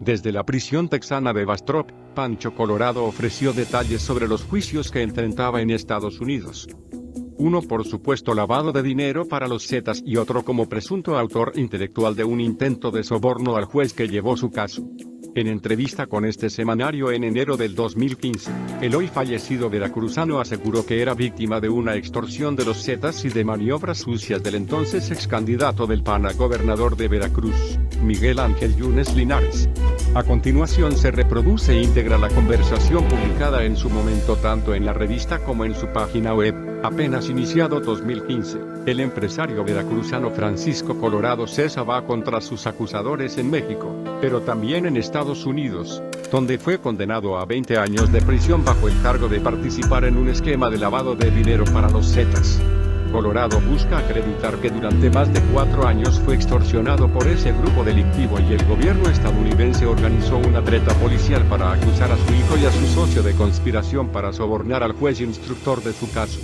Desde la prisión texana de Bastrop, Pancho Colorado ofreció detalles sobre los juicios que enfrentaba en Estados Unidos. Uno por supuesto lavado de dinero para los Zetas y otro como presunto autor intelectual de un intento de soborno al juez que llevó su caso. En entrevista con este semanario en enero del 2015, el hoy fallecido veracruzano aseguró que era víctima de una extorsión de los Zetas y de maniobras sucias del entonces ex candidato del PAN a gobernador de Veracruz, Miguel Ángel Yunes Linares. A continuación se reproduce íntegra la conversación publicada en su momento tanto en la revista como en su página web. Apenas iniciado 2015, el empresario veracruzano Francisco Colorado Cesa va contra sus acusadores en México, pero también en Estados Unidos, donde fue condenado a 20 años de prisión bajo el cargo de participar en un esquema de lavado de dinero para los Zetas. Colorado busca acreditar que durante más de 4 años fue extorsionado por ese grupo delictivo y el gobierno estadounidense organizó una treta policial para acusar a su hijo y a su socio de conspiración para sobornar al juez instructor de su caso.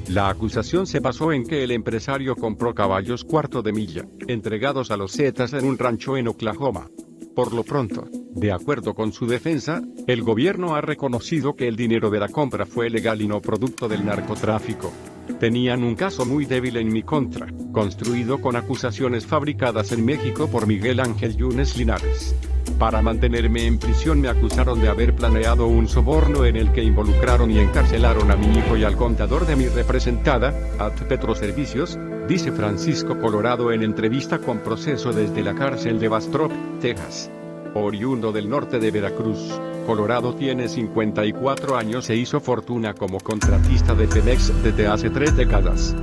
La acusación se basó en que el empresario compró caballos cuarto de milla, entregados a los Zetas en un rancho en Oklahoma. Por lo pronto, de acuerdo con su defensa, el gobierno ha reconocido que el dinero de la compra fue legal y no producto del narcotráfico. Tenían un caso muy débil en mi contra, construido con acusaciones fabricadas en México por Miguel Ángel Yunes Linares. Para mantenerme en prisión me acusaron de haber planeado un soborno en el que involucraron y encarcelaron a mi hijo y al contador de mi representada, At Petroservicios, dice Francisco Colorado en entrevista con Proceso desde la cárcel de Bastrop, Texas. Oriundo del norte de Veracruz, Colorado tiene 54 años e hizo fortuna como contratista de Pemex desde hace 3 décadas.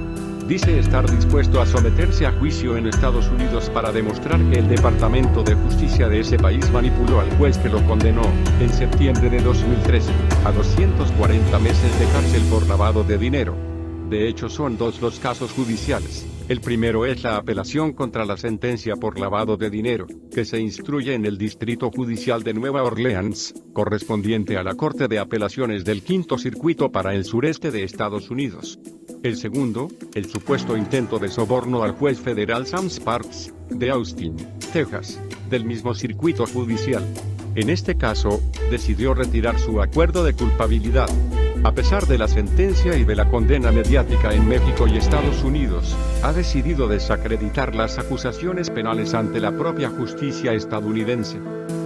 Dice estar dispuesto a someterse a juicio en Estados Unidos para demostrar que el Departamento de Justicia de ese país manipuló al juez que lo condenó, en septiembre de 2013, a 240 meses de cárcel por lavado de dinero. De hecho son 2 los casos judiciales. El primero es la apelación contra la sentencia por lavado de dinero, que se instruye en el Distrito Judicial de Nueva Orleans, correspondiente a la Corte de Apelaciones del Quinto Circuito para el sureste de Estados Unidos. El segundo, el supuesto intento de soborno al juez federal Sam Sparks, de Austin, Texas, del mismo circuito judicial. En este caso, decidió retirar su acuerdo de culpabilidad. A pesar de la sentencia y de la condena mediática en México y Estados Unidos, ha decidido desacreditar las acusaciones penales ante la propia justicia estadounidense.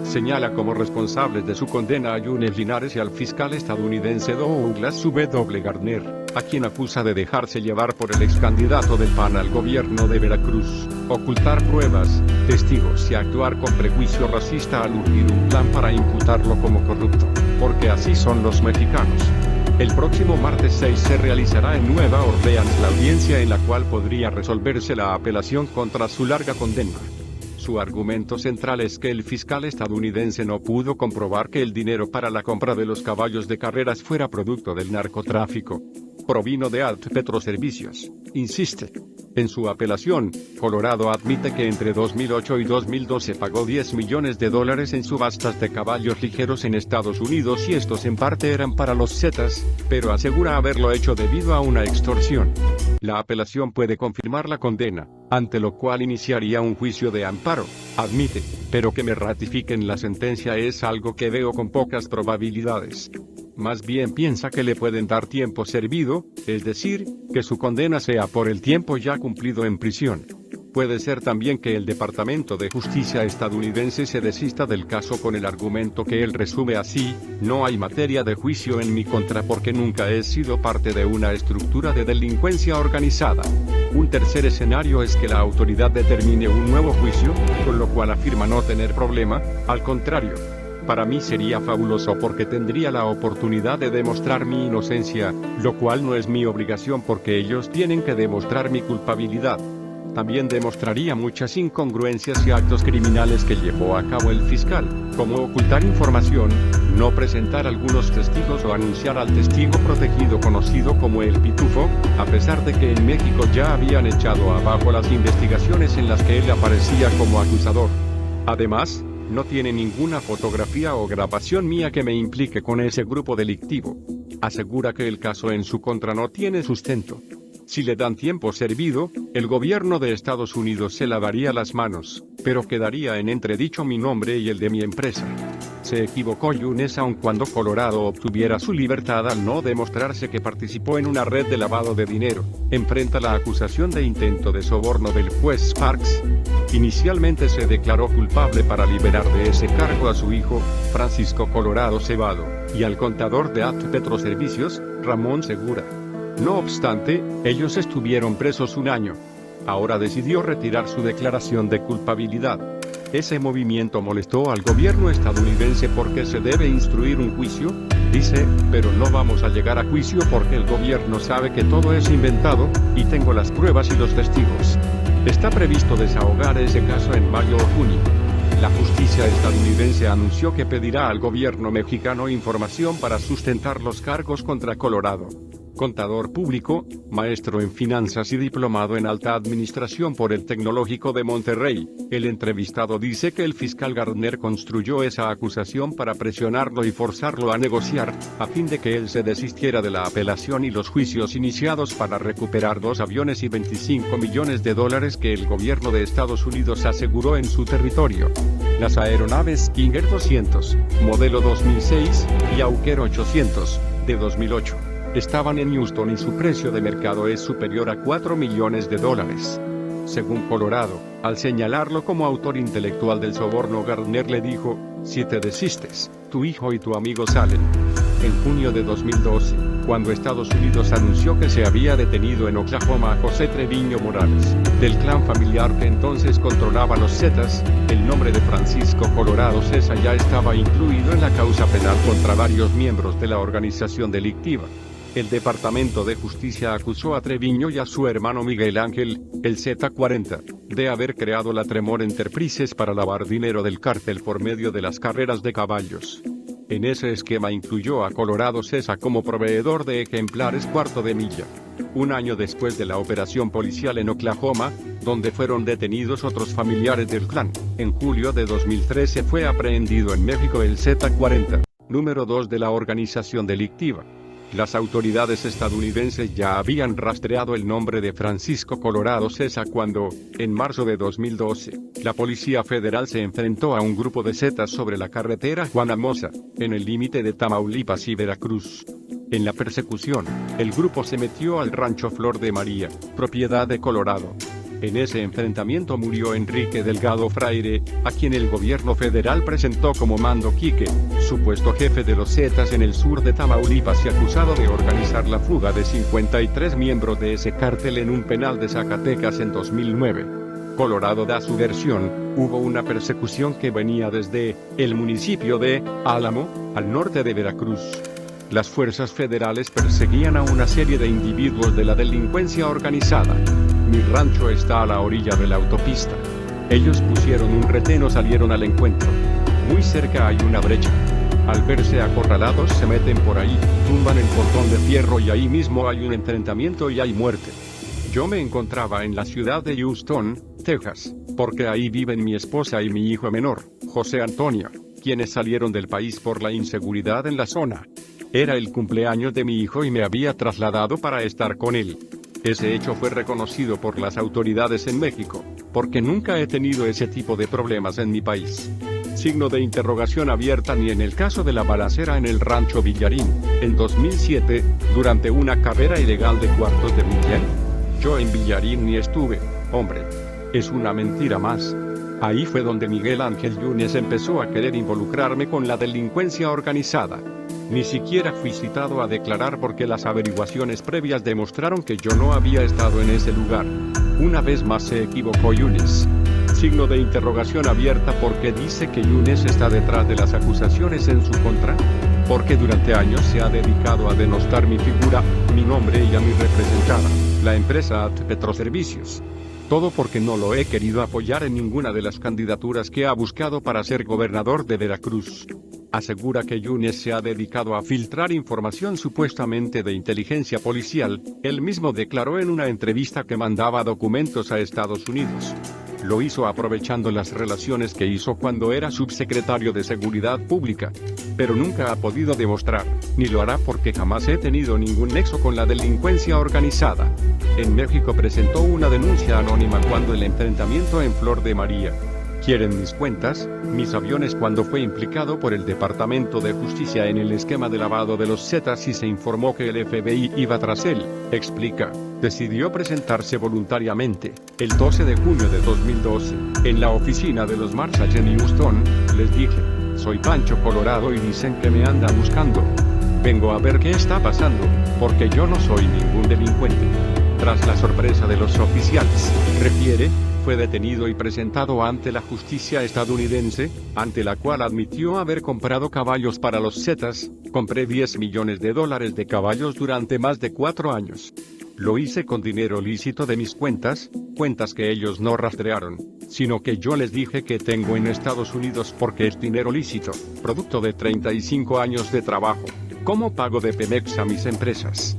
Señala como responsables de su condena a Yunes Linares y al fiscal estadounidense Douglas W. Gardner, a quien acusa de dejarse llevar por el ex candidato del PAN al gobierno de Veracruz, ocultar pruebas, testigos y actuar con prejuicio racista al urgir un plan para imputarlo como corrupto, porque así son los mexicanos. El próximo martes 6 se realizará en Nueva Orleans la audiencia en la cual podría resolverse la apelación contra su larga condena. Su argumento central es que el fiscal estadounidense no pudo comprobar que el dinero para la compra de los caballos de carreras fuera producto del narcotráfico. Provino de At Petroservicios, insiste. En su apelación, Colorado admite que entre 2008 y 2012 pagó $10 millones en subastas de caballos ligeros en Estados Unidos y estos en parte eran para los Zetas, pero asegura haberlo hecho debido a una extorsión. La apelación puede confirmar la condena, ante lo cual iniciaría un juicio de amparo, admite, pero que me ratifiquen la sentencia es algo que veo con pocas probabilidades. Más bien piensa que le pueden dar tiempo servido, es decir, que su condena sea por el tiempo ya cumplido en prisión. Puede ser también que el Departamento de Justicia estadounidense se desista del caso con el argumento que él resume así: no hay materia de juicio en mi contra porque nunca he sido parte de una estructura de delincuencia organizada. Un tercer escenario es que la autoridad determine un nuevo juicio, con lo cual afirma no tener problema, al contrario. Para mí sería fabuloso porque tendría la oportunidad de demostrar mi inocencia, lo cual no es mi obligación porque ellos tienen que demostrar mi culpabilidad. También demostraría muchas incongruencias y actos criminales que llevó a cabo el fiscal, como ocultar información, no presentar algunos testigos o anunciar al testigo protegido conocido como el Pitufo, a pesar de que en México ya habían echado abajo las investigaciones en las que él aparecía como acusador. Además, no tiene ninguna fotografía o grabación mía que me implique con ese grupo delictivo. Asegura que el caso en su contra no tiene sustento. Si le dan tiempo servido, el gobierno de Estados Unidos se lavaría las manos, pero quedaría en entredicho mi nombre y el de mi empresa. Se equivocó Yunes aun cuando Colorado obtuviera su libertad al no demostrarse que participó en una red de lavado de dinero. Enfrenta la acusación de intento de soborno del juez Sparks. Inicialmente se declaró culpable para liberar de ese cargo a su hijo, Francisco Colorado Cebado, y al contador de AT Petroservicios, Ramón Segura. No obstante, ellos estuvieron presos un año. Ahora decidió retirar su declaración de culpabilidad. Ese movimiento molestó al gobierno estadounidense porque se debe instruir un juicio, dice, pero no vamos a llegar a juicio porque el gobierno sabe que todo es inventado, y tengo las pruebas y los testigos. Está previsto desahogar ese caso en mayo o junio. La justicia estadounidense anunció que pedirá al gobierno mexicano información para sustentar los cargos contra Colorado. Contador público, maestro en finanzas y diplomado en alta administración por el Tecnológico de Monterrey, el entrevistado dice que el fiscal Gardner construyó esa acusación para presionarlo y forzarlo a negociar, a fin de que él se desistiera de la apelación y los juicios iniciados para recuperar 2 aviones y $25 millones que el gobierno de Estados Unidos aseguró en su territorio. Las aeronaves King Air 200, modelo 2006, y Hawker 800, de 2008. Estaban en Houston y su precio de mercado es superior a $4 millones. Según Colorado, al señalarlo como autor intelectual del soborno, Gardner le dijo, si te desistes, tu hijo y tu amigo salen. En junio de 2012, cuando Estados Unidos anunció que se había detenido en Oklahoma a José Treviño Morales, del clan familiar que entonces controlaba los Zetas, el nombre de Francisco Colorado Cesa ya estaba incluido en la causa penal contra varios miembros de la organización delictiva. El Departamento de Justicia acusó a Treviño y a su hermano Miguel Ángel, el Z40, de haber creado la Tremor Enterprises para lavar dinero del cártel por medio de las carreras de caballos. En ese esquema incluyó a Colorado Cesa como proveedor de ejemplares cuarto de milla. Un año después de la operación policial en Oklahoma, donde fueron detenidos otros familiares del clan, en julio de 2013 fue aprehendido en México el Z40, número 2 de la organización delictiva. Las autoridades estadounidenses ya habían rastreado el nombre de Francisco Colorado Cesa cuando, en marzo de 2012, la Policía Federal se enfrentó a un grupo de zetas sobre la carretera Juana Moza, en el límite de Tamaulipas y Veracruz. En la persecución, el grupo se metió al rancho Flor de María, propiedad de Colorado. En ese enfrentamiento murió Enrique Delgado Fraire, a quien el gobierno federal presentó como Mando Quique, supuesto jefe de los Zetas en el sur de Tamaulipas y acusado de organizar la fuga de 53 miembros de ese cártel en un penal de Zacatecas en 2009. Colorado da su versión, hubo una persecución que venía desde el municipio de Álamo, al norte de Veracruz. Las fuerzas federales perseguían a una serie de individuos de la delincuencia organizada. Mi rancho está a la orilla de la autopista. Ellos pusieron un retén o salieron al encuentro. Muy cerca hay una brecha. Al verse acorralados se meten por ahí, tumban el portón de fierro y ahí mismo hay un enfrentamiento y hay muerte. Yo me encontraba en la ciudad de Houston, Texas, porque ahí viven mi esposa y mi hijo menor, José Antonio, quienes salieron del país por la inseguridad en la zona. Era el cumpleaños de mi hijo y me había trasladado para estar con él. Ese hecho fue reconocido por las autoridades en México, porque nunca he tenido ese tipo de problemas en mi país. Signo de interrogación abierta ni en el caso de la balacera en el rancho Villarín, en 2007, durante una carrera ilegal de cuartos de milla. Yo en Villarín ni estuve, hombre. Es una mentira más. Ahí fue donde Miguel Ángel Yunes empezó a querer involucrarme con la delincuencia organizada. Ni siquiera fui citado a declarar porque las averiguaciones previas demostraron que yo no había estado en ese lugar. Una vez más se equivocó Yunes. Signo de interrogación abierta porque dice que Yunes está detrás de las acusaciones en su contra. Porque durante años se ha dedicado a denostar mi figura, mi nombre y a mi representada, la empresa AT Petroservicios. Todo porque no lo he querido apoyar en ninguna de las candidaturas que ha buscado para ser gobernador de Veracruz. Asegura que Yunes se ha dedicado a filtrar información supuestamente de inteligencia policial. Él mismo declaró en una entrevista que mandaba documentos a Estados Unidos. Lo hizo aprovechando las relaciones que hizo cuando era subsecretario de Seguridad Pública. Pero nunca ha podido demostrar, ni lo hará porque jamás he tenido ningún nexo con la delincuencia organizada. En México presentó una denuncia anónima cuando el enfrentamiento en Flor de María. ¿Quieren mis cuentas, mis aviones cuando fue implicado por el Departamento de Justicia en el esquema de lavado de los Zetas y se informó que el FBI iba tras él? Explica. Decidió presentarse voluntariamente. El 12 de junio de 2012, en la oficina de los Marshalls en Houston, les dije, soy Pancho Colorado y dicen que me anda buscando. Vengo a ver qué está pasando, porque yo no soy ningún delincuente. Tras la sorpresa de los oficiales, refiere, fue detenido y presentado ante la justicia estadounidense, ante la cual admitió haber comprado caballos para los Zetas. Compré $10 millones de caballos durante más de 4 años. Lo hice con dinero lícito de mis cuentas que ellos no rastrearon, sino que yo les dije que tengo en Estados Unidos porque es dinero lícito, producto de 35 años de trabajo, como pago de Pemex a mis empresas.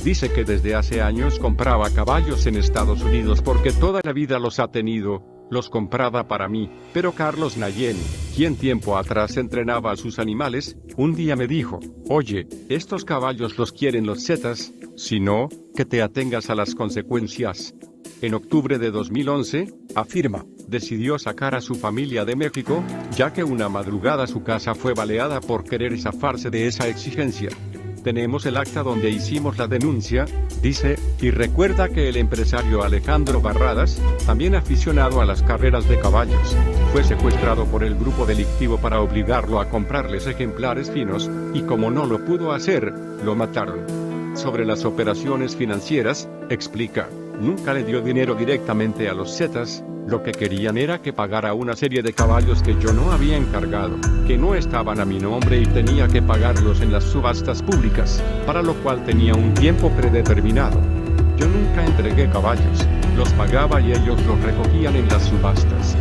Dice que desde hace años compraba caballos en Estados Unidos porque toda la vida los ha tenido, los compraba para mí, pero Carlos Nayén, quien tiempo atrás entrenaba a sus animales, un día me dijo, oye, estos caballos los quieren los Zetas, si no, que te atengas a las consecuencias. En octubre de 2011, afirma, decidió sacar a su familia de México, ya que una madrugada su casa fue baleada por querer zafarse de esa exigencia. Tenemos el acta donde hicimos la denuncia, dice, y recuerda que el empresario Alejandro Barradas, también aficionado a las carreras de caballos, fue secuestrado por el grupo delictivo para obligarlo a comprarles ejemplares finos, y como no lo pudo hacer, lo mataron. Sobre las operaciones financieras, explica, nunca le dio dinero directamente a los Zetas, lo que querían era que pagara una serie de caballos que yo no había encargado, que no estaban a mi nombre y tenía que pagarlos en las subastas públicas, para lo cual tenía un tiempo predeterminado. Yo nunca entregué caballos, los pagaba y ellos los recogían en las subastas.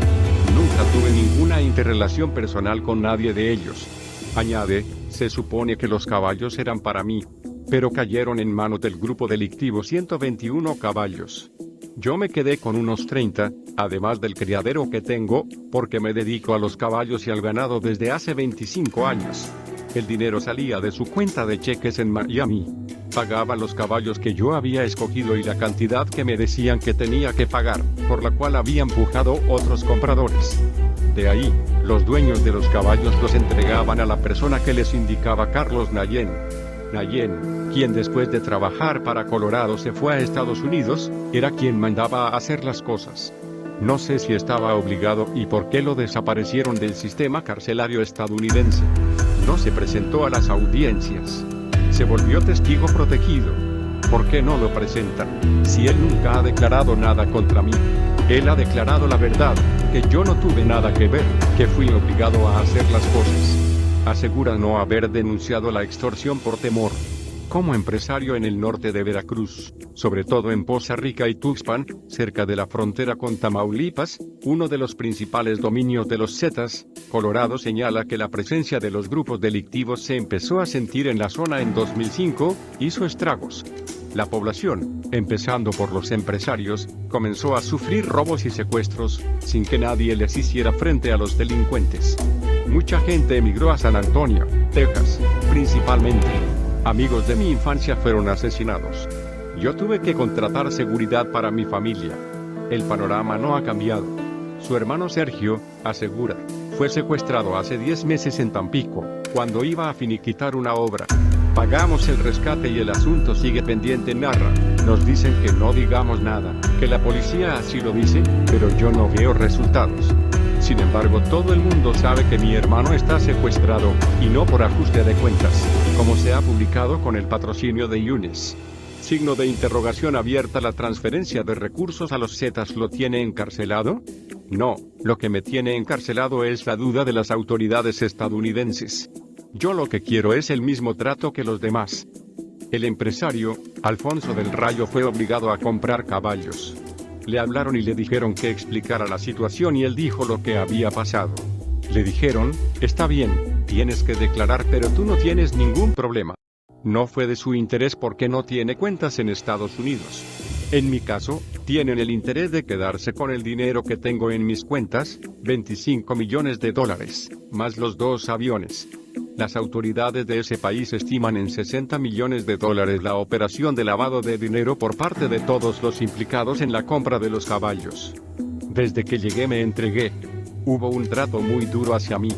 Nunca tuve ninguna interrelación personal con nadie de ellos. Añade, se supone que los caballos eran para mí, pero cayeron en manos del grupo delictivo 121 caballos. Yo me quedé con unos 30, además del criadero que tengo, porque me dedico a los caballos y al ganado desde hace 25 años. El dinero salía de su cuenta de cheques en Miami. Pagaba los caballos que yo había escogido y la cantidad que me decían que tenía que pagar, por la cual había empujado otros compradores. De ahí, los dueños de los caballos los entregaban a la persona que les indicaba Carlos Nayén. Nayén, quien después de trabajar para Colorado se fue a Estados Unidos, era quien mandaba a hacer las cosas. No sé si estaba obligado y por qué lo desaparecieron del sistema carcelario estadounidense. No se presentó a las audiencias. Se volvió testigo protegido. ¿Por qué no lo presentan? Si él nunca ha declarado nada contra mí. Él ha declarado la verdad, que yo no tuve nada que ver, que fui obligado a hacer las cosas. Asegura no haber denunciado la extorsión por temor. Como empresario en el norte de Veracruz, sobre todo en Poza Rica y Tuxpan, cerca de la frontera con Tamaulipas, uno de los principales dominios de los Zetas, Colorado señala que la presencia de los grupos delictivos se empezó a sentir en la zona en 2005, hizo estragos. La población, empezando por los empresarios, comenzó a sufrir robos y secuestros, sin que nadie les hiciera frente a los delincuentes. Mucha gente emigró a San Antonio, Texas, principalmente. Amigos de mi infancia fueron asesinados. Yo tuve que contratar seguridad para mi familia. El panorama no ha cambiado. Su hermano Sergio, asegura, fue secuestrado hace 10 meses en Tampico, cuando iba a finiquitar una obra. Pagamos el rescate y el asunto sigue pendiente, narra. Nos dicen que no digamos nada, que la policía así lo dice, pero yo no veo resultados. Sin embargo, todo el mundo sabe que mi hermano está secuestrado, y no por ajuste de cuentas, como se ha publicado con el patrocinio de Yunes. Signo de interrogación abierta. ¿La transferencia de recursos a los Zetas lo tiene encarcelado? No, lo que me tiene encarcelado es la duda de las autoridades estadounidenses. Yo lo que quiero es el mismo trato que los demás. El empresario, Alfonso del Rayo, fue obligado a comprar caballos. Le hablaron y le dijeron que explicara la situación y él dijo lo que había pasado. Le dijeron, está bien, tienes que declarar pero tú no tienes ningún problema. No fue de su interés porque no tiene cuentas en Estados Unidos. En mi caso, tienen el interés de quedarse con el dinero que tengo en mis cuentas, 25 millones de dólares, más los 2 aviones. Las autoridades de ese país estiman en 60 millones de dólares la operación de lavado de dinero por parte de todos los implicados en la compra de los caballos. Desde que llegué me entregué. Hubo un trato muy duro hacia mí.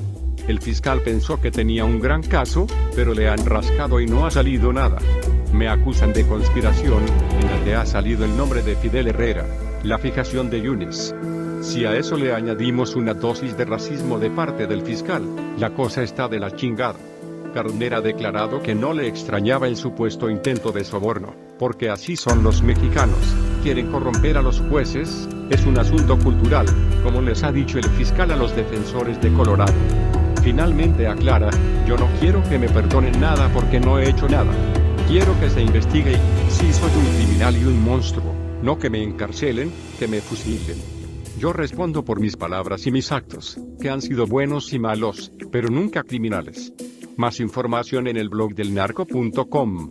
El fiscal pensó que tenía un gran caso, pero le han rascado y no ha salido nada. Me acusan de conspiración, en la que ha salido el nombre de Fidel Herrera, la fijación de Yunes. Si a eso le añadimos una dosis de racismo de parte del fiscal, la cosa está de la chingada. Carner ha declarado que no le extrañaba el supuesto intento de soborno, porque así son los mexicanos, quieren corromper a los jueces, es un asunto cultural, como les ha dicho el fiscal a los defensores de Colorado. Finalmente aclara, yo no quiero que me perdonen nada porque no he hecho nada. Quiero que se investigue y, si soy un criminal y un monstruo, no que me encarcelen, que me fusilen. Yo respondo por mis palabras y mis actos, que han sido buenos y malos, pero nunca criminales. Más información en el blog del narco.com.